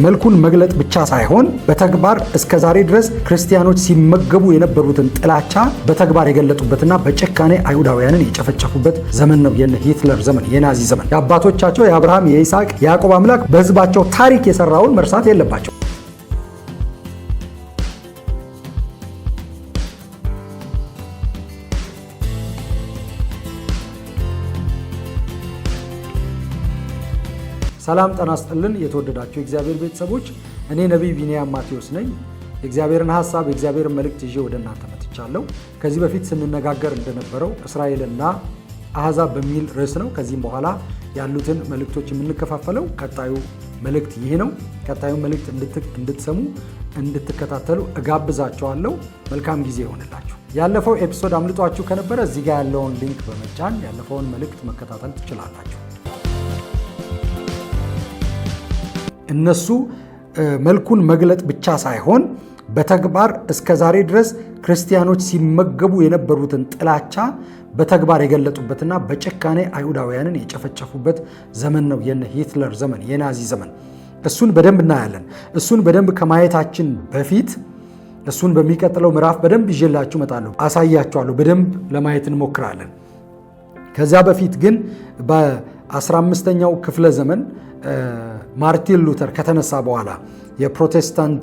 መልኩን መግለጥ ብቻ ሳይሆን በተግባር እስከዛሬ ድረስ ክርስቲያኖች ሲመገቡ የነበሩትን ጥላቻ በተግባር የገለጡበትና በጭካኔ አይሁዳውያንን የጨፈጨፉበት ዘመን ነው። የሂትለር ዘመን፣ የናዚ ዘመን። የአባቶቻቸው የአብርሃም፣ የይስሐቅ፣ የያዕቆብ አምላክ በሕዝባቸው ታሪክ የሰራውን መርሳት የለባቸው። ሰላም ጤና ይስጥልን። የተወደዳችሁ የእግዚአብሔር ቤተሰቦች፣ እኔ ነቢይ ቢንያም ማቴዎስ ነኝ። የእግዚአብሔርን ሐሳብ የእግዚአብሔርን መልእክት ይዤ ወደ እናንተ መጥቻለሁ። ከዚህ በፊት ስንነጋገር እንደነበረው እስራኤልና አሕዛብ በሚል ርዕስ ነው። ከዚህም በኋላ ያሉትን መልእክቶች የምንከፋፈለው ቀጣዩ መልእክት ይህ ነው። ቀጣዩ መልእክት እንድትሰሙ እንድትከታተሉ እጋብዛችኋለሁ። መልካም ጊዜ ይሆንላችሁ። ያለፈው ኤፒሶድ አምልጧችሁ ከነበረ እዚህ ጋር ያለውን ሊንክ በመጫን ያለፈውን መልእክት መከታተል ትችላላችሁ። እነሱ መልኩን መግለጥ ብቻ ሳይሆን በተግባር እስከዛሬ ድረስ ክርስቲያኖች ሲመገቡ የነበሩትን ጥላቻ በተግባር የገለጡበትና በጭካኔ አይሁዳውያንን የጨፈጨፉበት ዘመን ነው። የሂትለር ዘመን፣ የናዚ ዘመን። እሱን በደንብ እናያለን። እሱን በደንብ ከማየታችን በፊት እሱን በሚቀጥለው ምዕራፍ በደንብ ይዤላችሁ እመጣለሁ፣ አሳያችኋለሁ። በደንብ ለማየት እንሞክራለን። ከዚያ በፊት ግን በ15ኛው ክፍለ ዘመን ማርቲን ሉተር ከተነሳ በኋላ የፕሮቴስታንት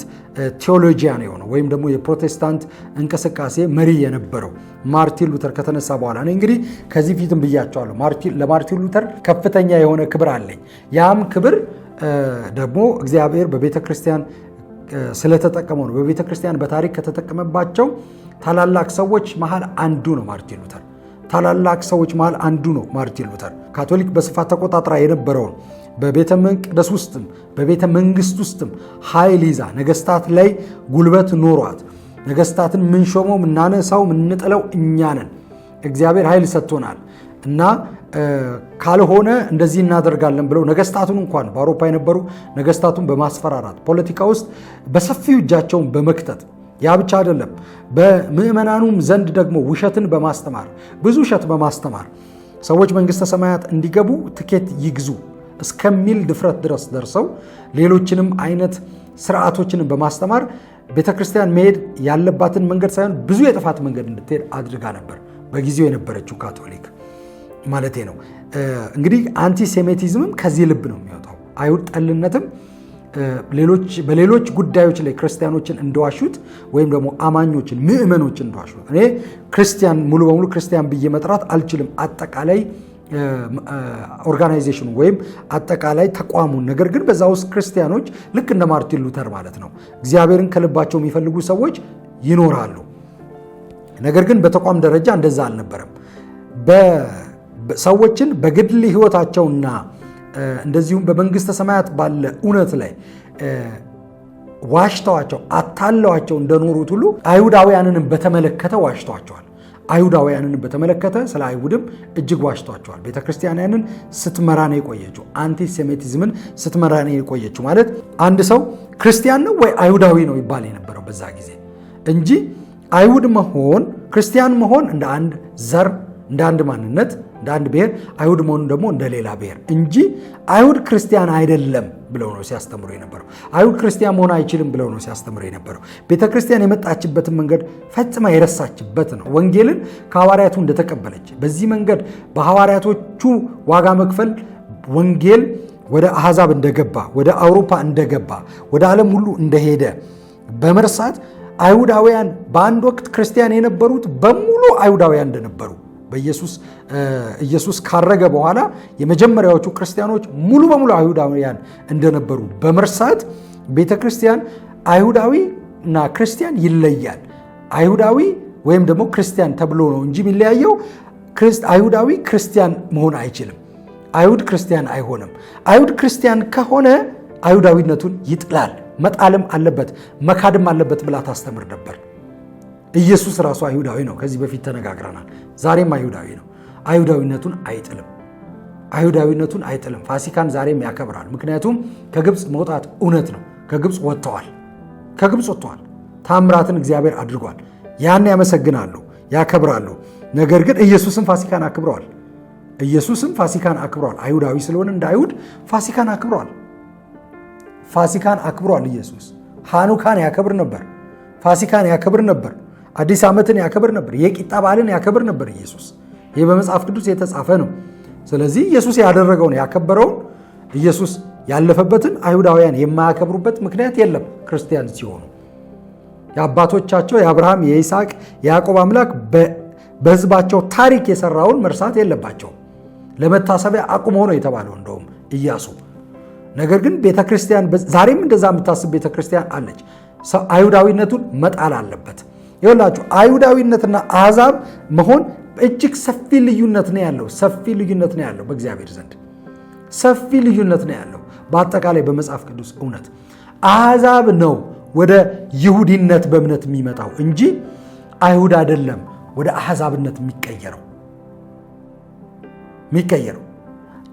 ቴዎሎጂያን የሆነው ወይም ደግሞ የፕሮቴስታንት እንቅስቃሴ መሪ የነበረው ማርቲን ሉተር ከተነሳ በኋላ ነው። እንግዲህ ከዚህ ፊትም ብያቸዋለሁ፣ ለማርቲን ሉተር ከፍተኛ የሆነ ክብር አለኝ። ያም ክብር ደግሞ እግዚአብሔር በቤተ ክርስቲያን ስለተጠቀመው ነው። በቤተ ክርስቲያን በታሪክ ከተጠቀመባቸው ታላላቅ ሰዎች መሃል አንዱ ነው ማርቲን ሉተር። ታላላቅ ሰዎች መሃል አንዱ ነው ማርቲን ሉተር። ካቶሊክ በስፋት ተቆጣጥራ የነበረውን በቤተ መቅደስ ውስጥም በቤተ መንግስት ውስጥም ኃይል ይዛ ነገስታት ላይ ጉልበት ኖሯት ነገስታትን ምንሾመው ምናነሳው ምንጥለው እኛ ነን፣ እግዚአብሔር ኃይል ሰጥቶናል እና ካልሆነ እንደዚህ እናደርጋለን ብለው ነገስታቱን እንኳን በአውሮፓ የነበሩ ነገስታቱን በማስፈራራት ፖለቲካ ውስጥ በሰፊው እጃቸውን በመክተት ያ ብቻ አይደለም፣ በምዕመናኑም ዘንድ ደግሞ ውሸትን በማስተማር ብዙ ውሸት በማስተማር ሰዎች መንግስተ ሰማያት እንዲገቡ ትኬት ይግዙ እስከሚል ድፍረት ድረስ ደርሰው ሌሎችንም አይነት ስርዓቶችንም በማስተማር ቤተክርስቲያን መሄድ ያለባትን መንገድ ሳይሆን ብዙ የጥፋት መንገድ እንድትሄድ አድርጋ ነበር በጊዜው የነበረችው ካቶሊክ ማለቴ ነው። እንግዲህ አንቲሴሚቲዝምም ከዚህ ልብ ነው የሚወጣው። አይሁድ ጠልነትም በሌሎች ጉዳዮች ላይ ክርስቲያኖችን እንደዋሹት ወይም ደግሞ አማኞችን ምዕመኖችን እንደዋሹት። እኔ ክርስቲያን ሙሉ በሙሉ ክርስቲያን ብዬ መጥራት አልችልም፣ አጠቃላይ ኦርጋናይዜሽኑ ወይም አጠቃላይ ተቋሙን። ነገር ግን በዛ ውስጥ ክርስቲያኖች ልክ እንደ ማርቲን ሉተር ማለት ነው እግዚአብሔርን ከልባቸው የሚፈልጉ ሰዎች ይኖራሉ። ነገር ግን በተቋም ደረጃ እንደዛ አልነበረም። ሰዎችን በግል ህይወታቸውና እንደዚሁም በመንግስተ ሰማያት ባለ እውነት ላይ ዋሽተዋቸው አታለዋቸው እንደኖሩት ሁሉ አይሁዳውያንንም በተመለከተ ዋሽተዋቸዋል። አይሁዳውያንን በተመለከተ ስለ አይሁድም እጅግ ዋሽተዋቸዋል። ቤተክርስቲያንን ስትመራ ነው የቆየችው። አንቲሴሚቲዝምን ስትመራ ነው የቆየችው። ማለት አንድ ሰው ክርስቲያን ነው ወይ አይሁዳዊ ነው ይባል የነበረው በዛ ጊዜ እንጂ አይሁድ መሆን ክርስቲያን መሆን እንደ አንድ ዘር፣ እንደ አንድ ማንነት፣ እንደ አንድ ብሔር፣ አይሁድ መሆኑ ደግሞ እንደ ሌላ ብሔር እንጂ አይሁድ ክርስቲያን አይደለም ብለው ነው ሲያስተምሩ የነበረው። አይሁድ ክርስቲያን መሆን አይችልም ብለው ነው ሲያስተምሩ የነበረው። ቤተክርስቲያን የመጣችበትን መንገድ ፈጽማ የረሳችበት ነው። ወንጌልን ከሐዋርያቱ እንደተቀበለች በዚህ መንገድ በሐዋርያቶቹ ዋጋ መክፈል ወንጌል ወደ አሕዛብ እንደገባ፣ ወደ አውሮፓ እንደገባ፣ ወደ ዓለም ሁሉ እንደሄደ በመርሳት አይሁዳውያን በአንድ ወቅት ክርስቲያን የነበሩት በሙሉ አይሁዳውያን እንደነበሩ ኢየሱስ ካረገ በኋላ የመጀመሪያዎቹ ክርስቲያኖች ሙሉ በሙሉ አይሁዳውያን እንደነበሩ በመርሳት ቤተክርስቲያን አይሁዳዊ እና ክርስቲያን ይለያል። አይሁዳዊ ወይም ደግሞ ክርስቲያን ተብሎ ነው እንጂ የሚለያየው አይሁዳዊ ክርስቲያን መሆን አይችልም። አይሁድ ክርስቲያን አይሆንም። አይሁድ ክርስቲያን ከሆነ አይሁዳዊነቱን ይጥላል፣ መጣልም አለበት፣ መካድም አለበት ብላ ታስተምር ነበር። ኢየሱስ ራሱ አይሁዳዊ ነው። ከዚህ በፊት ተነጋግረናል። ዛሬም አይሁዳዊ ነው። አይሁዳዊነቱን አይጥልም። ፋሲካን ዛሬም ያከብራል። ምክንያቱም ከግብፅ መውጣት እውነት ነው። ከግብፅ ወጥተዋል። ታምራትን እግዚአብሔር አድርጓል። ያን ያመሰግናሉ፣ ያከብራሉ። ነገር ግን ኢየሱስም ፋሲካን አክብረዋል። አይሁዳዊ ስለሆነ እንደ አይሁድ ፋሲካን አክብረዋል። ፋሲካን አክብሯል ኢየሱስ። ሃኑካን ያከብር ነበር፣ ፋሲካን ያከብር ነበር፣ አዲስ ዓመትን ያከብር ነበር፣ የቂጣ በዓልን ያከብር ነበር ኢየሱስ። ይህ በመጽሐፍ ቅዱስ የተጻፈ ነው። ስለዚህ ኢየሱስ ያደረገውን ያከበረውን ኢየሱስ ያለፈበትን አይሁዳውያን የማያከብሩበት ምክንያት የለም። ክርስቲያን ሲሆኑ የአባቶቻቸው የአብርሃም የይስሐቅ የያዕቆብ አምላክ በሕዝባቸው ታሪክ የሰራውን መርሳት የለባቸው። ለመታሰቢያ አቁሞ ነው የተባለው እንደውም ኢያሱ። ነገር ግን ቤተክርስቲያን ዛሬም እንደዛ የምታስብ ቤተክርስቲያን አለች። ሰው አይሁዳዊነቱን መጣል አለበት። ይኸውላችሁ አይሁዳዊነትና አሕዛብ መሆን እጅግ ሰፊ ልዩነት ነው ያለው። ሰፊ ልዩነት ነው ያለው በእግዚአብሔር ዘንድ ሰፊ ልዩነት ነው ያለው። በአጠቃላይ በመጽሐፍ ቅዱስ እውነት አሕዛብ ነው ወደ ይሁዲነት በእምነት የሚመጣው እንጂ አይሁድ አይደለም ወደ አሕዛብነት የሚቀየረው።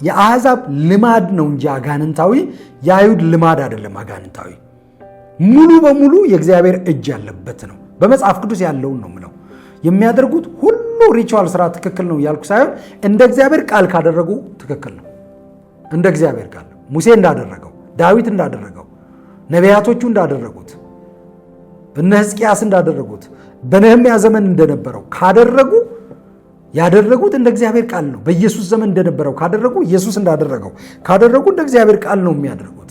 የአሕዛብ ልማድ ነው እንጂ አጋንንታዊ፣ የአይሁድ ልማድ አይደለም አጋንንታዊ። ሙሉ በሙሉ የእግዚአብሔር እጅ ያለበት ነው። በመጽሐፍ ቅዱስ ያለውን ነው ምለው። የሚያደርጉት ሁሉ ሪቹዋል ስራ ትክክል ነው ያልኩ ሳይሆን እንደ እግዚአብሔር ቃል ካደረጉ ትክክል ነው። እንደ እግዚአብሔር ቃል ሙሴ እንዳደረገው፣ ዳዊት እንዳደረገው፣ ነቢያቶቹ እንዳደረጉት፣ እነ ሕዝቅያስ እንዳደረጉት፣ በነህምያ ዘመን እንደነበረው ካደረጉ ያደረጉት እንደ እግዚአብሔር ቃል ነው። በኢየሱስ ዘመን እንደነበረው ካደረጉ፣ ኢየሱስ እንዳደረገው ካደረጉ እንደ እግዚአብሔር ቃል ነው የሚያደርጉት።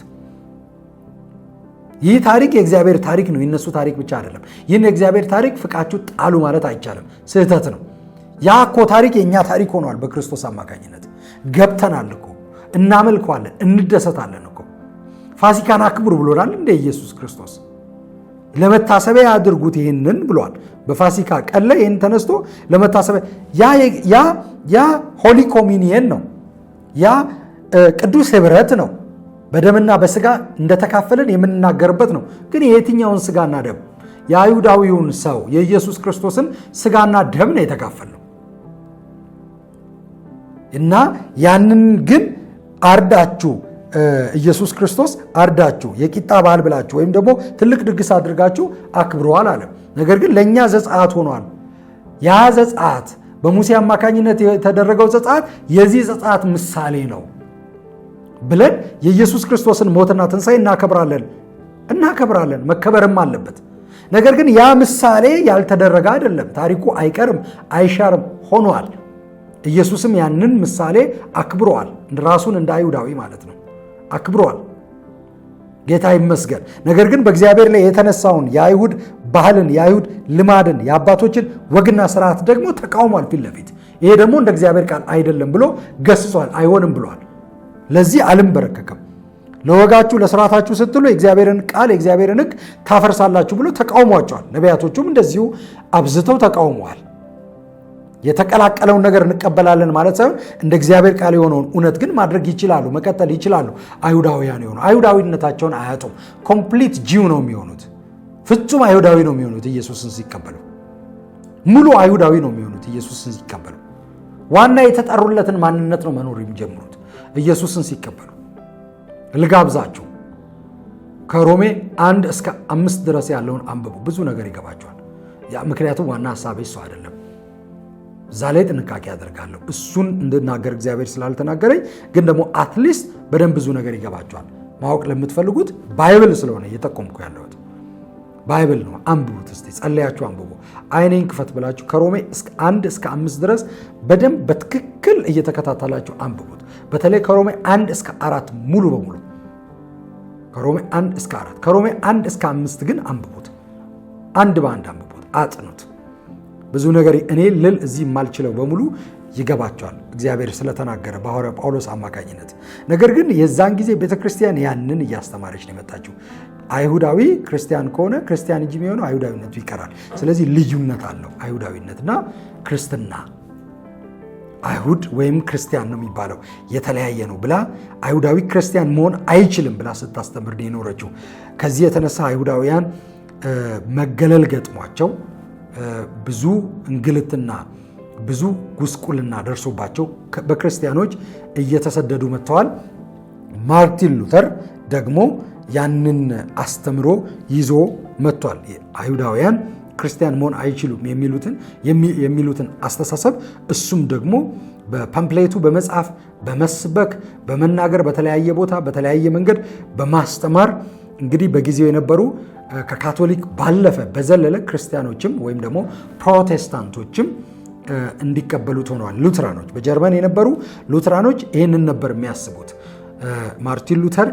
ይህ ታሪክ የእግዚአብሔር ታሪክ ነው፣ የነሱ ታሪክ ብቻ አይደለም። ይህን የእግዚአብሔር ታሪክ ፍቃችሁ ጣሉ ማለት አይቻልም፣ ስህተት ነው። ያ እኮ ታሪክ የእኛ ታሪክ ሆኗል። በክርስቶስ አማካኝነት ገብተናል እኮ፣ እናመልከዋለን፣ እንደሰታለን እኮ። ፋሲካን አክብሩ ብሎናል እንደ ኢየሱስ ክርስቶስ። ለመታሰቢያ ያድርጉት ይህንን ብሏል። በፋሲካ ቀን ላይ ይህን ተነስቶ ለመታሰቢያ ያ ሆሊ ኮሚኒየን ነው፣ ያ ቅዱስ ኅብረት ነው። በደምና በስጋ እንደተካፈለን የምንናገርበት ነው። ግን የየትኛውን ስጋና ደም? የአይሁዳዊውን ሰው የኢየሱስ ክርስቶስን ስጋና ደም ነው የተካፈልነው። እና ያንን ግን አርዳችሁ ኢየሱስ ክርስቶስ አርዳችሁ የቂጣ በዓል ብላችሁ ወይም ደግሞ ትልቅ ድግስ አድርጋችሁ አክብረዋል አለ። ነገር ግን ለእኛ ዘጸአት ሆኗል። ያ ዘጸአት በሙሴ አማካኝነት የተደረገው ዘጸአት የዚህ ዘጸአት ምሳሌ ነው ብለን የኢየሱስ ክርስቶስን ሞትና ትንሣኤ እናከብራለን፣ መከበርም አለበት። ነገር ግን ያ ምሳሌ ያልተደረገ አይደለም። ታሪኩ አይቀርም፣ አይሻርም ሆኗል። ኢየሱስም ያንን ምሳሌ አክብሯል። ራሱን እንደ አይሁዳዊ ማለት ነው አክብሯል። ጌታ ይመስገን። ነገር ግን በእግዚአብሔር ላይ የተነሳውን የአይሁድ ባህልን፣ የአይሁድ ልማድን፣ የአባቶችን ወግና ስርዓት ደግሞ ተቃውሟል ፊት ለፊት። ይሄ ደግሞ እንደ እግዚአብሔር ቃል አይደለም ብሎ ገስጿል። አይሆንም ብሏል። ለዚህ አልንበረከክም፣ ለወጋችሁ ለስርዓታችሁ ስትሉ የእግዚአብሔርን ቃል የእግዚአብሔርን ሕግ ታፈርሳላችሁ ብሎ ተቃውሟቸዋል። ነቢያቶቹም እንደዚሁ አብዝተው ተቃውመዋል። የተቀላቀለውን ነገር እንቀበላለን ማለት ሳይሆን እንደ እግዚአብሔር ቃል የሆነውን እውነት ግን ማድረግ ይችላሉ፣ መቀጠል ይችላሉ። አይሁዳውያን የሆኑ አይሁዳዊነታቸውን አያጡም። ኮምፕሊት ጂው ነው የሚሆኑት፣ ፍጹም አይሁዳዊ ነው የሚሆኑት። ኢየሱስን ሲቀበሉ ሙሉ አይሁዳዊ ነው የሚሆኑት። ኢየሱስን ሲቀበሉ ዋና የተጠሩለትን ማንነት ነው መኖር የሚጀምሩት። ኢየሱስን ሲቀበሉ ልጋብዛችሁ፣ ከሮሜ 1 እስከ 5 ድረስ ያለውን አንብቡ። ብዙ ነገር ይገባቸዋል። ምክንያቱም ዋና ሀሳቤ እሱ አይደለም። እዛ ላይ ጥንቃቄ ያደርጋለሁ። እሱን እንድናገር እግዚአብሔር ስላልተናገረኝ፣ ግን ደግሞ አትሊስት በደንብ ብዙ ነገር ይገባቸዋል። ማወቅ ለምትፈልጉት ባይብል ስለሆነ እየጠቆምኩ ያለሁት ባይብል ነው። አንብቡት እስቲ፣ ጸለያችሁ አንብቡ። አይኔን ክፈት ብላችሁ ከሮሜ 1 እስከ 5 ድረስ በደንብ በትክክል እየተከታተላችሁ አንብቡት። በተለይ ከሮሜ 1 እስከ 4 ሙሉ በሙሉ ከሮሜ 1 እስከ 4 ከሮሜ 1 እስከ 5 ግን አንብቡት። አንድ በአንድ አንብቡት፣ አጥኑት። ብዙ ነገር እኔ ልል እዚህ የማልችለው በሙሉ ይገባቸዋል እግዚአብሔር ስለተናገረ በሐዋርያ ጳውሎስ አማካኝነት። ነገር ግን የዛን ጊዜ ቤተክርስቲያን ያንን እያስተማረች ነው የመጣችው። አይሁዳዊ ክርስቲያን ከሆነ ክርስቲያን እንጂ የሚሆነው አይሁዳዊነቱ ይቀራል። ስለዚህ ልዩነት አለው አይሁዳዊነትና ክርስትና። አይሁድ ወይም ክርስቲያን ነው የሚባለው የተለያየ ነው ብላ አይሁዳዊ ክርስቲያን መሆን አይችልም ብላ ስታስተምር ነው የኖረችው። ከዚህ የተነሳ አይሁዳውያን መገለል ገጥሟቸው ብዙ እንግልትና ብዙ ጉስቁልና ደርሶባቸው በክርስቲያኖች እየተሰደዱ መጥተዋል። ማርቲን ሉተር ደግሞ ያንን አስተምሮ ይዞ መጥቷል። አይሁዳውያን ክርስቲያን መሆን አይችሉም የሚሉትን አስተሳሰብ እሱም ደግሞ በፓምፕሌቱ በመጻፍ በመስበክ በመናገር በተለያየ ቦታ በተለያየ መንገድ በማስተማር እንግዲህ በጊዜው የነበሩ ከካቶሊክ ባለፈ በዘለለ ክርስቲያኖችም ወይም ደግሞ ፕሮቴስታንቶችም እንዲቀበሉት ሆነዋል። ሉትራኖች በጀርመን የነበሩ ሉትራኖች ይህንን ነበር የሚያስቡት። ማርቲን ሉተር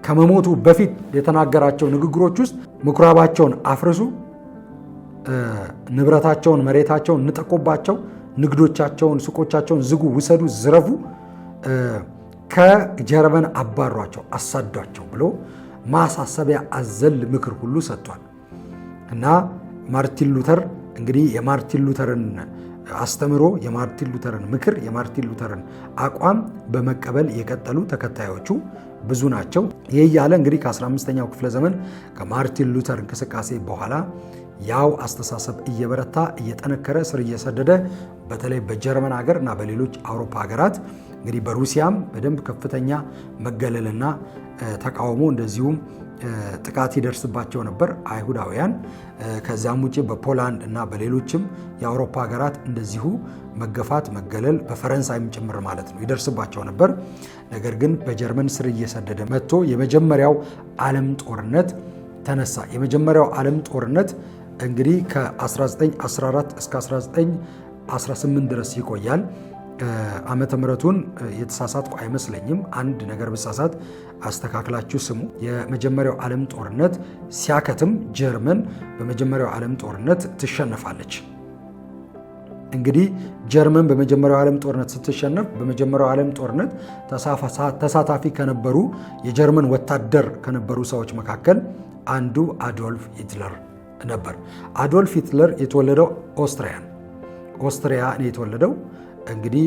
ከመሞቱ በፊት የተናገራቸው ንግግሮች ውስጥ ምኩራባቸውን አፍርሱ፣ ንብረታቸውን መሬታቸውን ንጠቁባቸው፣ ንግዶቻቸውን ሱቆቻቸውን ዝጉ፣ ውሰዱ፣ ዝረፉ፣ ከጀርመን አባሯቸው፣ አሳዷቸው ብሎ ማሳሰቢያ አዘል ምክር ሁሉ ሰጥቷል። እና ማርቲን ሉተር እንግዲህ የማርቲን ሉተርን አስተምሮ የማርቲን ሉተርን ምክር የማርቲን ሉተርን አቋም በመቀበል የቀጠሉ ተከታዮቹ ብዙ ናቸው። ይህ እያለ እንግዲህ ከ15ኛው ክፍለ ዘመን ከማርቲን ሉተር እንቅስቃሴ በኋላ ያው አስተሳሰብ እየበረታ እየጠነከረ ስር እየሰደደ በተለይ በጀርመን ሀገር እና በሌሎች አውሮፓ ሀገራት እንግዲህ በሩሲያም በደንብ ከፍተኛ መገለልና ተቃውሞ እንደዚሁም ጥቃት ይደርስባቸው ነበር አይሁዳውያን። ከዚያም ውጭ በፖላንድ እና በሌሎችም የአውሮፓ ሀገራት እንደዚሁ መገፋት፣ መገለል በፈረንሳይም ጭምር ማለት ነው ይደርስባቸው ነበር። ነገር ግን በጀርመን ስር እየሰደደ መጥቶ የመጀመሪያው ዓለም ጦርነት ተነሳ። የመጀመሪያው ዓለም ጦርነት እንግዲህ ከ1914 እስከ 1918 ድረስ ይቆያል። ዓመተ ምሕረቱን የተሳሳትኩ አይመስለኝም። አንድ ነገር ብሳሳት አስተካክላችሁ ስሙ። የመጀመሪያው ዓለም ጦርነት ሲያከትም ጀርመን በመጀመሪያው ዓለም ጦርነት ትሸነፋለች። እንግዲህ ጀርመን በመጀመሪያው ዓለም ጦርነት ስትሸነፍ በመጀመሪያው ዓለም ጦርነት ተሳታፊ ከነበሩ የጀርመን ወታደር ከነበሩ ሰዎች መካከል አንዱ አዶልፍ ሂትለር ነበር። አዶልፍ ሂትለር የተወለደው ኦስትሪያ ነው የተወለደው። እንግዲህ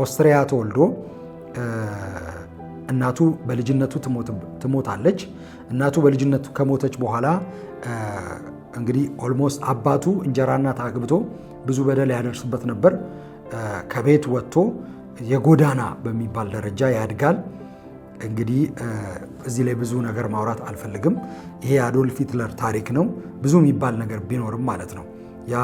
ኦስትሪያ ተወልዶ እናቱ በልጅነቱ ትሞታለች። እናቱ በልጅነቱ ከሞተች በኋላ እንግዲህ ኦልሞስት አባቱ እንጀራ እናት አግብቶ ብዙ በደል ያደርስበት ነበር። ከቤት ወጥቶ የጎዳና በሚባል ደረጃ ያድጋል። እንግዲህ እዚህ ላይ ብዙ ነገር ማውራት አልፈልግም። ይሄ የአዶልፍ ሂትለር ታሪክ ነው። ብዙ የሚባል ነገር ቢኖርም ማለት ነው። ያ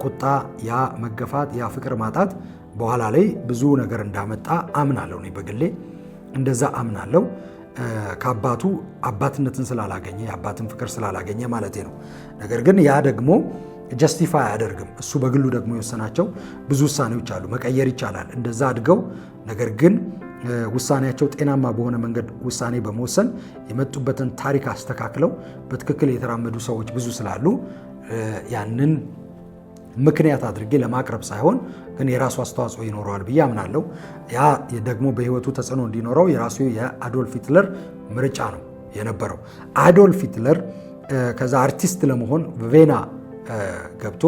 ቁጣ፣ ያ መገፋት፣ ያ ፍቅር ማጣት በኋላ ላይ ብዙ ነገር እንዳመጣ አምናለሁ። እኔ በግሌ እንደዛ አምናለሁ። ከአባቱ አባትነትን ስላላገኘ የአባትን ፍቅር ስላላገኘ ማለት ነው። ነገር ግን ያ ደግሞ ጀስቲፋይ አያደርግም። እሱ በግሉ ደግሞ የወሰናቸው ብዙ ውሳኔዎች አሉ። መቀየር ይቻላል እንደዛ አድገው። ነገር ግን ውሳኔያቸው ጤናማ በሆነ መንገድ ውሳኔ በመወሰን የመጡበትን ታሪክ አስተካክለው በትክክል የተራመዱ ሰዎች ብዙ ስላሉ ያንን ምክንያት አድርጌ ለማቅረብ ሳይሆን ግን የራሱ አስተዋጽኦ ይኖረዋል ብዬ አምናለሁ። ያ ደግሞ በሕይወቱ ተጽዕኖ እንዲኖረው የራሱ የአዶልፍ ሂትለር ምርጫ ነው የነበረው። አዶልፍ ሂትለር ከዛ አርቲስት ለመሆን ቬና ገብቶ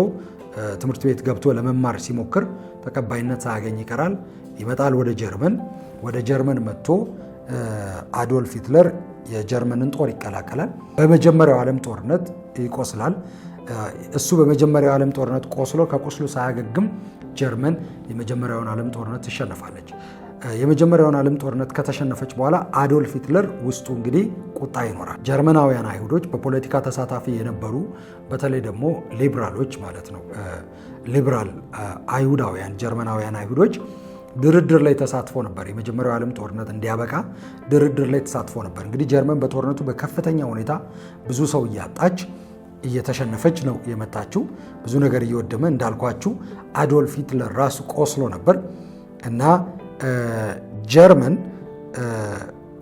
ትምህርት ቤት ገብቶ ለመማር ሲሞክር ተቀባይነት ሳያገኝ ይቀራል። ይመጣል ወደ ጀርመን መጥቶ አዶልፍ ሂትለር የጀርመንን ጦር ይቀላቀላል። በመጀመሪያው ዓለም ጦርነት ይቆስላል። እሱ በመጀመሪያው ዓለም ጦርነት ቆስሎ ከቁስሉ ሳያገግም ጀርመን የመጀመሪያውን ዓለም ጦርነት ትሸነፋለች። የመጀመሪያውን ዓለም ጦርነት ከተሸነፈች በኋላ አዶልፍ ሂትለር ውስጡ እንግዲህ ቁጣ ይኖራል። ጀርመናውያን አይሁዶች በፖለቲካ ተሳታፊ የነበሩ በተለይ ደግሞ ሊብራሎች ማለት ነው፣ ሊብራል አይሁዳውያን ጀርመናውያን አይሁዶች ድርድር ላይ ተሳትፎ ነበር። የመጀመሪያው ዓለም ጦርነት እንዲያበቃ ድርድር ላይ ተሳትፎ ነበር። እንግዲህ ጀርመን በጦርነቱ በከፍተኛ ሁኔታ ብዙ ሰው እያጣች እየተሸነፈች ነው የመጣችው። ብዙ ነገር እየወደመ እንዳልኳችሁ አዶልፍ ሂትለር ራሱ ቆስሎ ነበር እና ጀርመን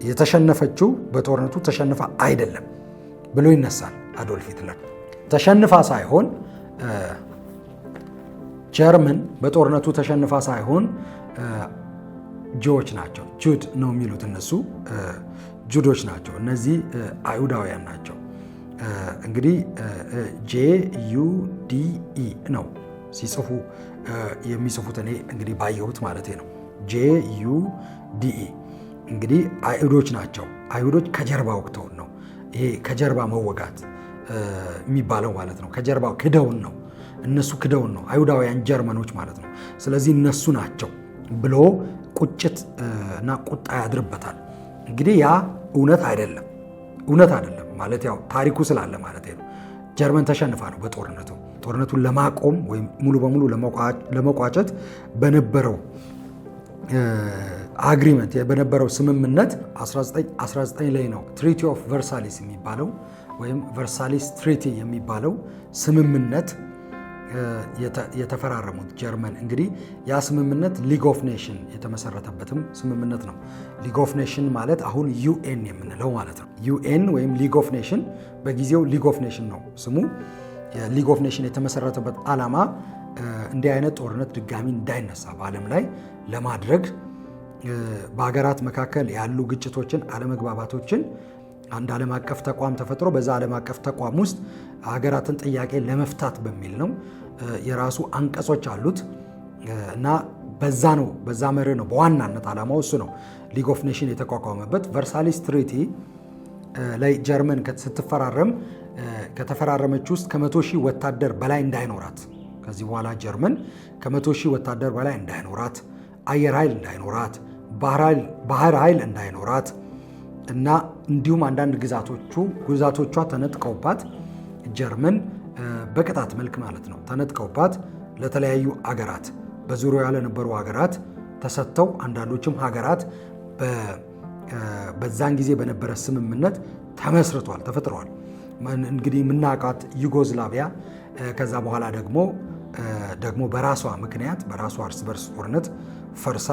የተሸነፈችው በጦርነቱ ተሸንፋ አይደለም ብሎ ይነሳል አዶልፍ ሂትለር። ተሸንፋ ሳይሆን ጀርመን በጦርነቱ ተሸንፋ ሳይሆን ጆዎች ናቸው፣ ጁድ ነው የሚሉት እነሱ፣ ጁዶች ናቸው። እነዚህ አይሁዳውያን ናቸው። እንግዲህ JUDE ነው ሲጽፉ የሚጽፉት፣ እኔ እንግዲህ ባየሁት ማለት ነው። JUDE እንግዲህ አይሁዶች ናቸው። አይሁዶች ከጀርባ ወቅተውን ነው። ይሄ ከጀርባ መወጋት የሚባለው ማለት ነው። ከጀርባ ክደውን ነው፣ እነሱ ክደውን ነው፣ አይሁዳውያን ጀርመኖች ማለት ነው። ስለዚህ እነሱ ናቸው ብሎ ቁጭት እና ቁጣ ያድርበታል። እንግዲህ ያ እውነት አይደለም ማለት ያው ታሪኩ ስላለ ማለት ነው። ጀርመን ተሸንፋ ነው በጦርነቱ ጦርነቱን ለማቆም ወይም ሙሉ በሙሉ ለመቋጨት በነበረው አግሪመንት በነበረው ስምምነት 1919 ላይ ነው ትሪቲ ኦፍ ቨርሳሊስ የሚባለው ወይም ቨርሳሊስ ትሪቲ የሚባለው ስምምነት የተፈራረሙት ጀርመን። እንግዲህ ያ ስምምነት ሊግ ኦፍ ኔሽን የተመሰረተበትም ስምምነት ነው። ሊግ ኦፍ ኔሽን ማለት አሁን ዩኤን የምንለው ማለት ነው። ዩኤን ወይም ሊግ ኦፍ ኔሽን በጊዜው ሊግ ኦፍ ኔሽን ነው ስሙ። ሊግ ኦፍ ኔሽን የተመሰረተበት ዓላማ እንዲህ አይነት ጦርነት ድጋሚ እንዳይነሳ በዓለም ላይ ለማድረግ በሀገራት መካከል ያሉ ግጭቶችን፣ አለመግባባቶችን አንድ ዓለም አቀፍ ተቋም ተፈጥሮ በዛ ዓለም አቀፍ ተቋም ውስጥ ሀገራትን ጥያቄ ለመፍታት በሚል ነው። የራሱ አንቀጾች አሉት እና በዛ መርህ ነው በዋናነት ዓላማው እሱ ነው ሊግ ኦፍ ኔሽን የተቋቋመበት። ቨርሳሊስ ትሪቲ ላይ ጀርመን ስትፈራረም ከተፈራረመች ውስጥ ከ100,000 ወታደር በላይ እንዳይኖራት፣ ከዚህ በኋላ ጀርመን ከ100,000 ወታደር በላይ እንዳይኖራት፣ አየር ኃይል እንዳይኖራት፣ ባህር ኃይል እንዳይኖራት እና እንዲሁም አንዳንድ ግዛቶቿ ተነጥቀውባት ጀርመን በቅጣት መልክ ማለት ነው ተነጥቀውባት ለተለያዩ አገራት በዙሪያው ለነበሩ ሀገራት ተሰጥተው አንዳንዶችም ሀገራት በዛን ጊዜ በነበረ ስምምነት ተፈጥረዋል። እንግዲህ የምናውቃት ዩጎዝላቪያ ከዛ በኋላ ደግሞ በራሷ ምክንያት በራሷ እርስ በርስ ጦርነት ፈርሳ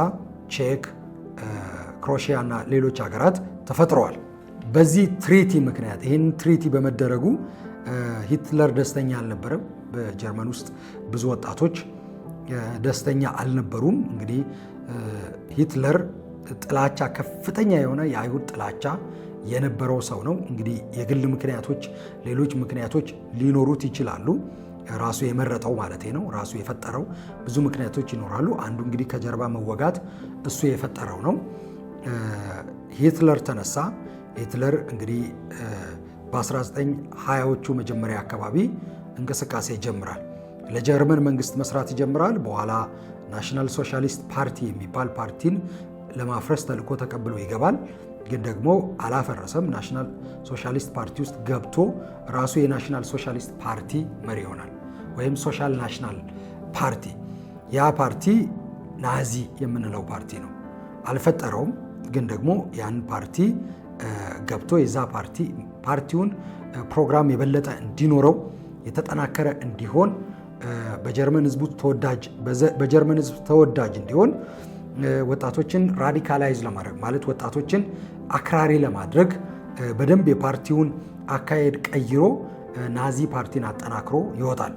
ቼክ፣ ክሮሺያ እና ሌሎች ሀገራት ተፈጥረዋል። በዚህ ትሪቲ ምክንያት ይህን ትሪቲ በመደረጉ ሂትለር ደስተኛ አልነበረም። በጀርመን ውስጥ ብዙ ወጣቶች ደስተኛ አልነበሩም። እንግዲህ ሂትለር ጥላቻ፣ ከፍተኛ የሆነ የአይሁድ ጥላቻ የነበረው ሰው ነው። እንግዲህ የግል ምክንያቶች፣ ሌሎች ምክንያቶች ሊኖሩት ይችላሉ። ራሱ የመረጠው ማለት ነው። ራሱ የፈጠረው ብዙ ምክንያቶች ይኖራሉ። አንዱ እንግዲህ ከጀርባ መወጋት እሱ የፈጠረው ነው። ሂትለር ተነሳ። ሂትለር እንግዲህ በ1920ዎቹ መጀመሪያ አካባቢ እንቅስቃሴ ይጀምራል። ለጀርመን መንግስት መስራት ይጀምራል። በኋላ ናሽናል ሶሻሊስት ፓርቲ የሚባል ፓርቲን ለማፍረስ ተልዕኮ ተቀብሎ ይገባል። ግን ደግሞ አላፈረሰም። ናሽናል ሶሻሊስት ፓርቲ ውስጥ ገብቶ ራሱ የናሽናል ሶሻሊስት ፓርቲ መሪ ይሆናል፣ ወይም ሶሻል ናሽናል ፓርቲ። ያ ፓርቲ ናዚ የምንለው ፓርቲ ነው። አልፈጠረውም፣ ግን ደግሞ ያን ፓርቲ ገብቶ የዛ ፓርቲውን ፕሮግራም የበለጠ እንዲኖረው የተጠናከረ እንዲሆን በጀርመን ሕዝብ ተወዳጅ እንዲሆን ወጣቶችን ራዲካላይዝ ለማድረግ ማለት ወጣቶችን አክራሪ ለማድረግ በደንብ የፓርቲውን አካሄድ ቀይሮ ናዚ ፓርቲን አጠናክሮ ይወጣል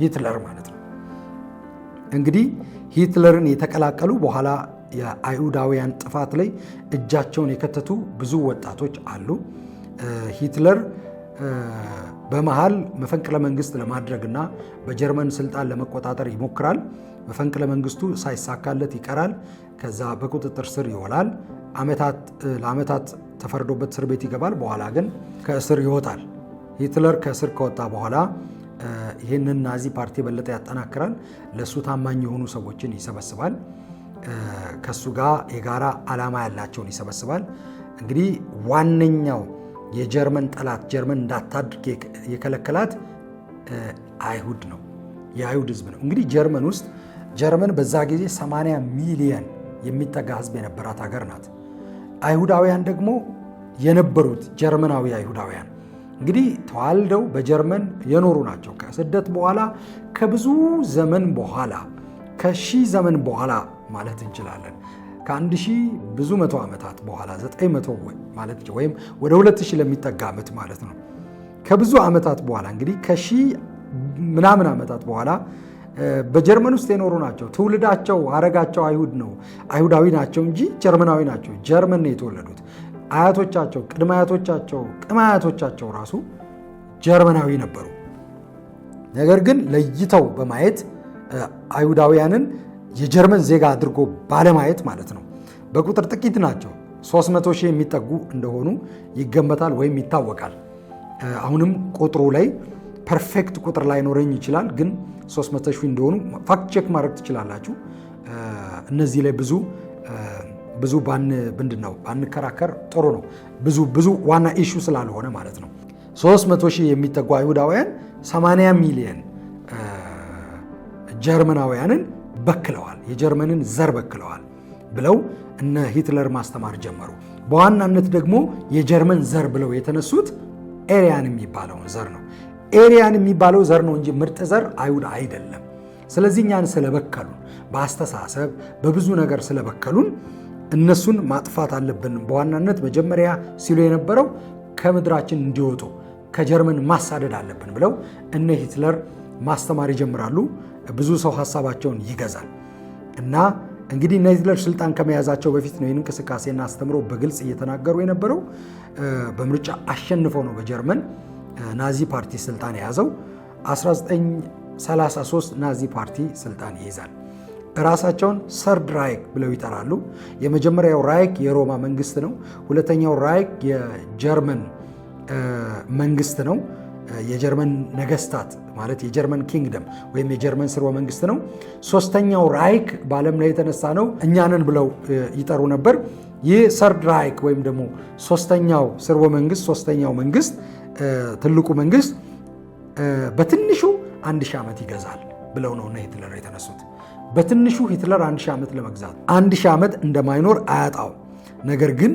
ሂትለር ማለት ነው። እንግዲህ ሂትለርን የተቀላቀሉ በኋላ የአይሁዳውያን ጥፋት ላይ እጃቸውን የከተቱ ብዙ ወጣቶች አሉ። ሂትለር በመሃል መፈንቅለ መንግስት ለማድረግና በጀርመን ስልጣን ለመቆጣጠር ይሞክራል። መፈንቅለ መንግስቱ ሳይሳካለት ይቀራል። ከዛ በቁጥጥር ስር ይውላል። ለዓመታት ተፈርዶበት እስር ቤት ይገባል። በኋላ ግን ከእስር ይወጣል። ሂትለር ከእስር ከወጣ በኋላ ይህንን ናዚ ፓርቲ የበለጠ ያጠናክራል። ለእሱ ታማኝ የሆኑ ሰዎችን ይሰበስባል። ከእሱ ጋር የጋራ ዓላማ ያላቸውን ይሰበስባል። እንግዲህ ዋነኛው የጀርመን ጠላት ጀርመን እንዳታድርግ የከለከላት አይሁድ ነው፣ የአይሁድ ህዝብ ነው። እንግዲህ ጀርመን በዛ ጊዜ 80 ሚሊየን የሚጠጋ ህዝብ የነበራት ሀገር ናት። አይሁዳውያን ደግሞ የነበሩት ጀርመናዊ አይሁዳውያን እንግዲህ ተዋልደው በጀርመን የኖሩ ናቸው። ከስደት በኋላ ከብዙ ዘመን በኋላ ከሺህ ዘመን በኋላ ማለት እንችላለን ከ1000 ብዙ መቶ ዓመታት በኋላ 900 ማለት ወይም ወደ 2000 ለሚጠጋ ዓመት ማለት ነው። ከብዙ ዓመታት በኋላ እንግዲህ ከሺህ ምናምን ዓመታት በኋላ በጀርመን ውስጥ የኖሩ ናቸው። ትውልዳቸው ሀረጋቸው አይሁዳዊ ናቸው እንጂ ጀርመናዊ ናቸው። ጀርመን ነው የተወለዱት። አያቶቻቸው፣ ቅድመ አያቶቻቸው ራሱ ጀርመናዊ ነበሩ። ነገር ግን ለይተው በማየት አይሁዳውያንን የጀርመን ዜጋ አድርጎ ባለማየት ማለት ነው። በቁጥር ጥቂት ናቸው። 300,000 የሚጠጉ እንደሆኑ ይገመታል ወይም ይታወቃል። አሁንም ቁጥሩ ላይ ፐርፌክት ቁጥር ላይኖረኝ ይችላል፣ ግን 300,000 እንደሆኑ ፋክት ቼክ ማድረግ ትችላላችሁ። እነዚህ ላይ ብዙ ባንከራከር ጥሩ ነው። ብዙ ዋና ኢሹ ስላልሆነ ማለት ነው። 300,000 የሚጠጉ አይሁዳውያን 80 ሚሊየን ጀርመናውያንን በክለዋል፣ የጀርመንን ዘር በክለዋል ብለው እነ ሂትለር ማስተማር ጀመሩ። በዋናነት ደግሞ የጀርመን ዘር ብለው የተነሱት ኤሪያን የሚባለውን ዘር ነው። ኤሪያን የሚባለው ዘር ነው እንጂ ምርጥ ዘር አይሁድ አይደለም። ስለዚህ እኛን ስለበከሉን፣ በአስተሳሰብ በብዙ ነገር ስለበከሉን እነሱን ማጥፋት አለብን። በዋናነት መጀመሪያ ሲሉ የነበረው ከምድራችን እንዲወጡ ከጀርመን ማሳደድ አለብን ብለው እነ ሂትለር ማስተማር ይጀምራሉ። ብዙ ሰው ሀሳባቸውን ይገዛል እና እንግዲህ እነ ሂትለር ስልጣን ከመያዛቸው በፊት ነው ይህን እንቅስቃሴና አስተምሮ በግልጽ እየተናገሩ የነበረው። በምርጫ አሸንፈው ነው በጀርመን ናዚ ፓርቲ ስልጣን የያዘው። 1933 ናዚ ፓርቲ ስልጣን ይይዛል። ራሳቸውን ሰርድ ራይክ ብለው ይጠራሉ። የመጀመሪያው ራይክ የሮማ መንግስት ነው። ሁለተኛው ራይክ የጀርመን መንግስት ነው። የጀርመን ነገስታት ማለት የጀርመን ኪንግደም ወይም የጀርመን ስርወ መንግስት ነው። ሶስተኛው ራይክ በዓለም ላይ የተነሳ ነው። እኛንን ብለው ይጠሩ ነበር። ይህ ሰርድ ራይክ ወይም ደግሞ ሶስተኛው ስርወ መንግስት፣ ሶስተኛው መንግስት፣ ትልቁ መንግስት በትንሹ 1000 ዓመት ይገዛል ብለው ነው እነ ሂትለር የተነሱት። በትንሹ ሂትለር 1000 ዓመት ለመግዛት 1000 ዓመት እንደማይኖር አያጣው። ነገር ግን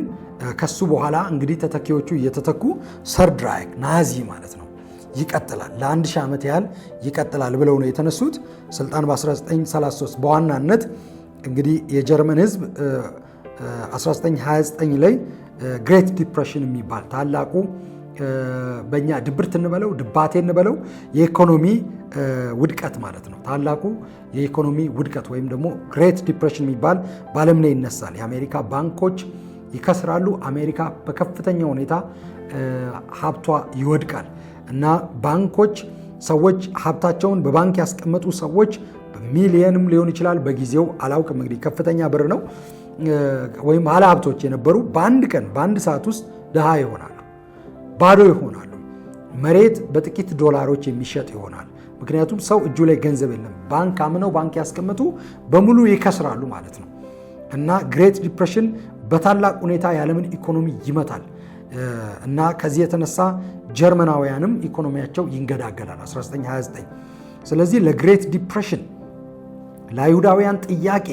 ከሱ በኋላ እንግዲህ ተተኪዎቹ እየተተኩ ሰርድ ራይክ ናዚ ማለት ነው ይቀጥላል፣ ለ1000 ዓመት ያህል ይቀጥላል ብለው ነው የተነሱት። ስልጣን በ1933 በዋናነት እንግዲህ የጀርመን ህዝብ 1929 ላይ ግሬት ዲፕሬሽን የሚባል ታላቁ በእኛ ድብርት እንበለው ድባቴ እንበለው የኢኮኖሚ ውድቀት ማለት ነው። ታላቁ የኢኮኖሚ ውድቀት ወይም ደግሞ ግሬት ዲፕሬሽን የሚባል በዓለም ላይ ይነሳል። የአሜሪካ ባንኮች ይከስራሉ። አሜሪካ በከፍተኛ ሁኔታ ሀብቷ ይወድቃል እና ባንኮች ሰዎች ሀብታቸውን በባንክ ያስቀመጡ ሰዎች በሚሊየንም ሊሆን ይችላል፣ በጊዜው አላውቅም፣ እንግዲህ ከፍተኛ ብር ነው ወይም ባለ ሀብቶች የነበሩ በአንድ ቀን በአንድ ሰዓት ውስጥ ድሃ ይሆናሉ፣ ባዶ ይሆናሉ። መሬት በጥቂት ዶላሮች የሚሸጥ ይሆናል። ምክንያቱም ሰው እጁ ላይ ገንዘብ የለም። ባንክ አምነው ባንክ ያስቀመጡ በሙሉ ይከስራሉ ማለት ነው እና ግሬት ዲፕሬሽን በታላቅ ሁኔታ የዓለምን ኢኮኖሚ ይመታል እና ከዚህ የተነሳ ጀርመናውያንም ኢኮኖሚያቸው ይንገዳገዳል 1929። ስለዚህ ለግሬት ዲፕሬሽን፣ ለአይሁዳውያን ጥያቄ፣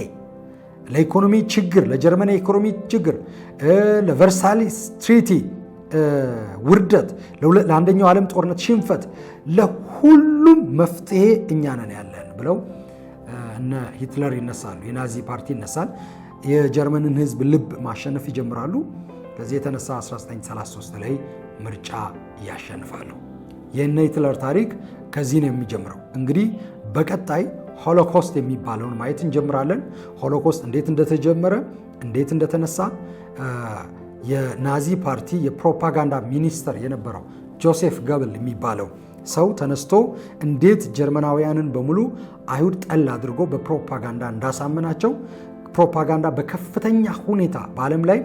ለኢኮኖሚ ችግር፣ ለጀርመን የኢኮኖሚ ችግር፣ ለቨርሳይልስ ትሪቲ ውርደት፣ ለአንደኛው ዓለም ጦርነት ሽንፈት፣ ለሁሉም መፍትሄ እኛ ነን ያለን ብለው እነ ሂትለር ይነሳሉ። የናዚ ፓርቲ ይነሳል። የጀርመንን ህዝብ ልብ ማሸነፍ ይጀምራሉ። ከዚህ የተነሳ 1933 ላይ ምርጫ ያሸንፋሉ። የእነ ሂትለር ታሪክ ከዚህ ነው የሚጀምረው። እንግዲህ በቀጣይ ሆሎኮስት የሚባለውን ማየት እንጀምራለን። ሆሎኮስት እንዴት እንደተጀመረ፣ እንዴት እንደተነሳ የናዚ ፓርቲ የፕሮፓጋንዳ ሚኒስተር የነበረው ጆሴፍ ገብል የሚባለው ሰው ተነስቶ እንዴት ጀርመናውያንን በሙሉ አይሁድ ጠል አድርጎ በፕሮፓጋንዳ እንዳሳመናቸው፣ ፕሮፓጋንዳ በከፍተኛ ሁኔታ በዓለም ላይ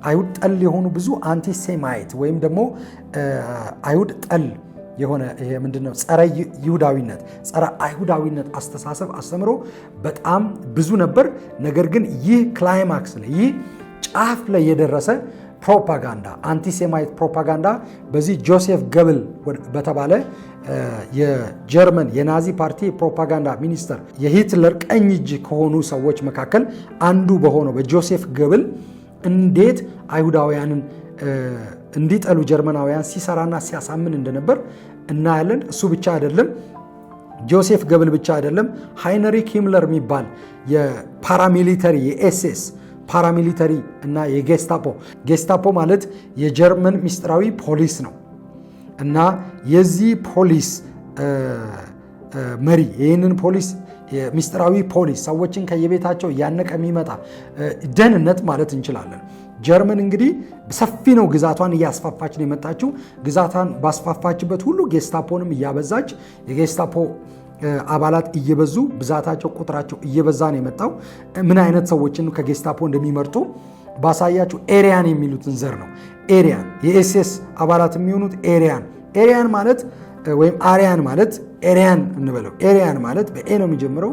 አይሁድ ጠል የሆኑ ብዙ አንቲሴማይት ወይም ደግሞ አይሁድ ጠል የሆነ ይሄ ምንድነው ጸረ ይሁዳዊነት ጸረ አይሁዳዊነት አስተሳሰብ አስተምሮ በጣም ብዙ ነበር። ነገር ግን ይህ ክላይማክስ ላይ ይህ ጫፍ ላይ የደረሰ ፕሮፓጋንዳ አንቲሴማይት ፕሮፓጋንዳ በዚህ ጆሴፍ ገብል በተባለ የጀርመን የናዚ ፓርቲ ፕሮፓጋንዳ ሚኒስተር የሂትለር ቀኝ እጅ ከሆኑ ሰዎች መካከል አንዱ በሆነው በጆሴፍ ገብል እንዴት አይሁዳውያንን እንዲጠሉ ጀርመናውያን ሲሰራና ሲያሳምን እንደነበር እናያለን። እሱ ብቻ አይደለም፣ ጆሴፍ ገብል ብቻ አይደለም፣ ሃይነሪክ ሂምለር የሚባል የፓራሚሊተሪ የኤስኤስ ፓራሚሊተሪ እና ጌስታፖ ማለት የጀርመን ምስጢራዊ ፖሊስ ነው እና የዚህ ፖሊስ መሪ ይህንን ፖሊስ ምስጢራዊ ፖሊስ ሰዎችን ከየቤታቸው እያነቀ የሚመጣ ደህንነት ማለት እንችላለን። ጀርመን እንግዲህ ሰፊ ነው፣ ግዛቷን እያስፋፋች ነው የመጣችው። ግዛቷን ባስፋፋችበት ሁሉ ጌስታፖንም እያበዛች የጌስታፖ አባላት እየበዙ ብዛታቸው ቁጥራቸው እየበዛ ነው የመጣው። ምን አይነት ሰዎችን ከጌስታፖ እንደሚመርጡ ባሳያችሁ ኤሪያን የሚሉትን ዘር ነው። ኤሪያን የኤስኤስ አባላት የሚሆኑት ኤሪያን ማለት ወይም አሪያን ማለት ኤሪያን እንበለው። ኤሪያን ማለት በኤ ነው የሚጀምረው።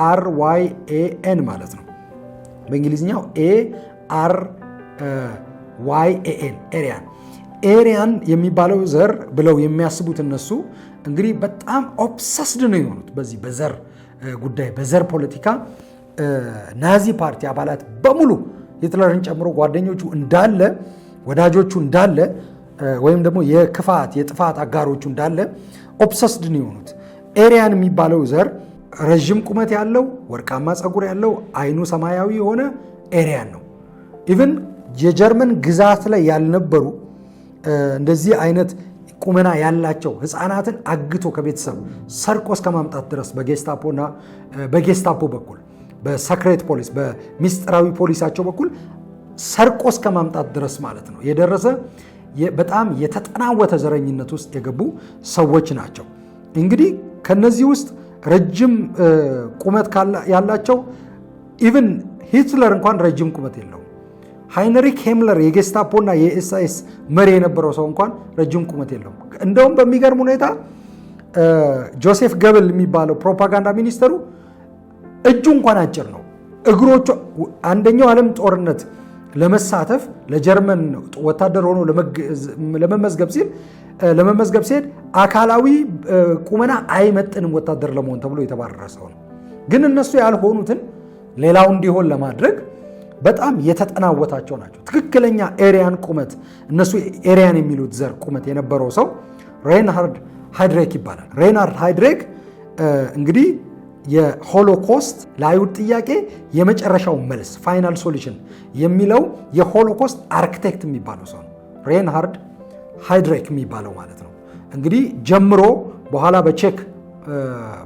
ARYAN ማለት ነው በእንግሊዝኛው ARYAN ኤሪያን የሚባለው ዘር ብለው የሚያስቡት እነሱ እንግዲህ በጣም ኦብሰስድ ነው የሆኑት በዚህ በዘር ጉዳይ በዘር ፖለቲካ ናዚ ፓርቲ አባላት በሙሉ ሂትለርን ጨምሮ ጓደኞቹ እንዳለ ወዳጆቹ እንዳለ ወይም ደግሞ የጥፋት አጋሮቹ እንዳለ ኦብሰስድ ነው የሆኑት። ኤሪያን የሚባለው ዘር ረዥም ቁመት ያለው ወርቃማ ፀጉር ያለው አይኑ ሰማያዊ የሆነ ኤሪያን ነው። ኢቭን የጀርመን ግዛት ላይ ያልነበሩ እንደዚህ አይነት ቁመና ያላቸው ህፃናትን አግቶ ከቤተሰብ ሰርቆ እስከ ማምጣት ድረስ በጌስታፖ በኩል በሰክሬት ፖሊስ በሚስጥራዊ ፖሊሳቸው በኩል ሰርቆ እስከ ማምጣት ድረስ ማለት ነው የደረሰ በጣም የተጠናወተ ዘረኝነት ውስጥ የገቡ ሰዎች ናቸው። እንግዲህ ከነዚህ ውስጥ ረጅም ቁመት ያላቸው ኢቭን ሂትለር እንኳን ረጅም ቁመት የለውም። ሃይንሪክ ሄምለር የጌስታፖና የኤስአይኤስ መሪ የነበረው ሰው እንኳን ረጅም ቁመት የለውም። እንደውም በሚገርም ሁኔታ ጆሴፍ ገብል የሚባለው ፕሮፓጋንዳ ሚኒስተሩ እጁ እንኳን አጭር ነው። እግሮቹ አንደኛው ዓለም ጦርነት ለመሳተፍ ለጀርመን ወታደር ሆኖ ለመመዝገብ ሲሄድ አካላዊ ቁመና አይመጥንም ወታደር ለመሆን ተብሎ የተባረረ ሰው ነው። ግን እነሱ ያልሆኑትን ሌላው እንዲሆን ለማድረግ በጣም የተጠናወታቸው ናቸው። ትክክለኛ ኤሪያን ቁመት እነሱ ኤሪያን የሚሉት ዘር ቁመት የነበረው ሰው ሬንሃርድ ሃይድሬክ ይባላል። ሬንሃርድ ሃይድሬክ እንግዲህ የሆሎኮስት ለአይሁድ ጥያቄ የመጨረሻው መልስ ፋይናል ሶሉሽን የሚለው የሆሎኮስት አርክቴክት የሚባለው ሰው ነው። ሬንሃርድ ሃይድሬክ የሚባለው ማለት ነው። እንግዲህ ጀምሮ በኋላ በቼክ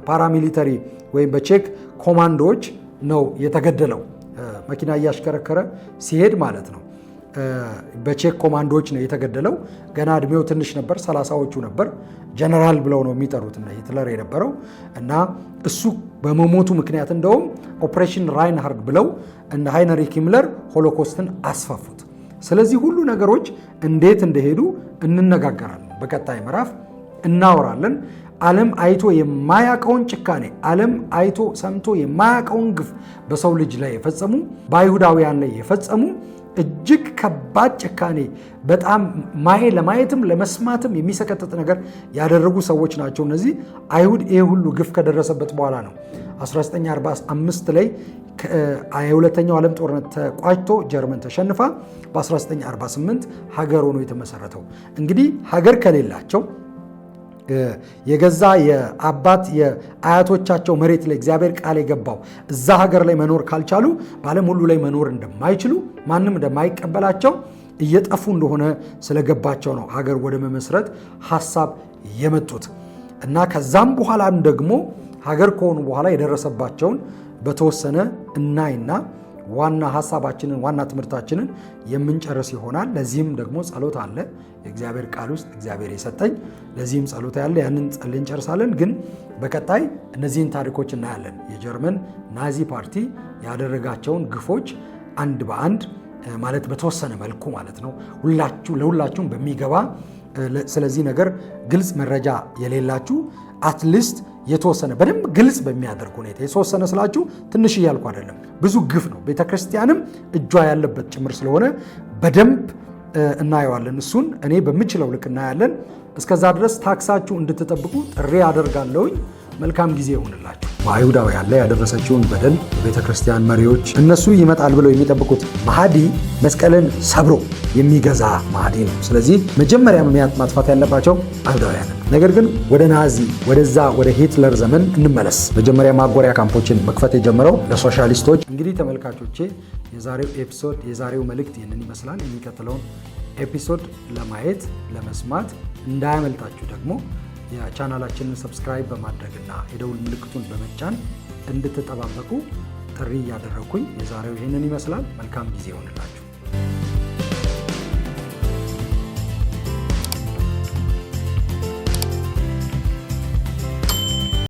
ፓራሚሊተሪ ወይም በቼክ ኮማንዶዎች ነው የተገደለው። መኪና እያሽከረከረ ሲሄድ ማለት ነው። በቼክ ኮማንዶዎች ነው የተገደለው። ገና እድሜው ትንሽ ነበር፣ 30ዎቹ ነበር። ጀነራል ብለው ነው የሚጠሩት እና ሂትለር የነበረው እና እሱ በመሞቱ ምክንያት እንደውም ኦፕሬሽን ራይንሃርድ ብለው እና ሃይንሪክ ሂምለር ሆሎኮስትን አስፋፉት። ስለዚህ ሁሉ ነገሮች እንዴት እንደሄዱ እንነጋገራለን። በቀጣይ ምዕራፍ እናወራለን። ዓለም አይቶ የማያውቀውን ጭካኔ፣ ዓለም አይቶ ሰምቶ የማያውቀውን ግፍ በሰው ልጅ ላይ የፈጸሙ በአይሁዳውያን ላይ የፈጸሙ እጅግ ከባድ ጭካኔ በጣም ለማየትም ለመስማትም የሚሰቀጥጥ ነገር ያደረጉ ሰዎች ናቸው እነዚህ አይሁድ። ይህ ሁሉ ግፍ ከደረሰበት በኋላ ነው 1945 ላይ የሁለተኛው ዓለም ጦርነት ተቋጭቶ ጀርመን ተሸንፋ በ1948 ሀገር ሆኖ የተመሰረተው። እንግዲህ ሀገር ከሌላቸው የገዛ የአባት የአያቶቻቸው መሬት ላይ እግዚአብሔር ቃል የገባው እዛ ሀገር ላይ መኖር ካልቻሉ በዓለም ሁሉ ላይ መኖር እንደማይችሉ ማንም እንደማይቀበላቸው እየጠፉ እንደሆነ ስለገባቸው ነው ሀገር ወደ መመስረት ሀሳብ የመጡት እና ከዛም በኋላም ደግሞ ሀገር ከሆኑ በኋላ የደረሰባቸውን በተወሰነ እናይና ዋና ሀሳባችንን ዋና ትምህርታችንን የምንጨርስ ይሆናል። ለዚህም ደግሞ ጸሎት አለ የእግዚአብሔር ቃል ውስጥ እግዚአብሔር የሰጠኝ ለዚህም ጸሎት ያለ ያንን ጸልየን እንጨርሳለን። ግን በቀጣይ እነዚህን ታሪኮች እናያለን። የጀርመን ናዚ ፓርቲ ያደረጋቸውን ግፎች አንድ በአንድ ማለት በተወሰነ መልኩ ማለት ነው ለሁላችሁም በሚገባ ስለዚህ ነገር ግልጽ መረጃ የሌላችሁ አትሊስት የተወሰነ በደንብ ግልጽ በሚያደርግ ሁኔታ የተወሰነ ስላችሁ ትንሽ እያልኩ አይደለም፣ ብዙ ግፍ ነው። ቤተክርስቲያንም እጇ ያለበት ጭምር ስለሆነ በደንብ እናየዋለን። እሱን እኔ በምችለው ልክ እናያለን። እስከዛ ድረስ ታክሳችሁ እንድትጠብቁ ጥሪ አደርጋለሁኝ። መልካም ጊዜ ይሆንላችሁ። በአይሁዳውያን ላይ ያደረሰችውን በደል ቤተክርስቲያን መሪዎች እነሱ ይመጣል ብለው የሚጠብቁት ማህዲ መስቀልን ሰብሮ የሚገዛ ማህዲ ነው። ስለዚህ መጀመሪያ ማጥፋት ያለባቸው አይሁዳውያን። ነገር ግን ወደ ናዚ ወደ ሂትለር ዘመን እንመለስ። መጀመሪያ ማጎሪያ ካምፖችን መክፈት የጀመረው ለሶሻሊስቶች። እንግዲህ ተመልካቾቼ የዛሬው መልእክት ይህንን ይመስላል። የሚቀጥለውን ኤፒሶድ ለማየት ለመስማት እንዳያመልጣችሁ ደግሞ የቻናላችንን ሰብስክራይብ በማድረግና የደውል ምልክቱን በመጫን እንድትጠባበቁ ጥሪ እያደረኩኝ የዛሬው ይህንን ይመስላል። መልካም ጊዜ ይሆንላችሁ።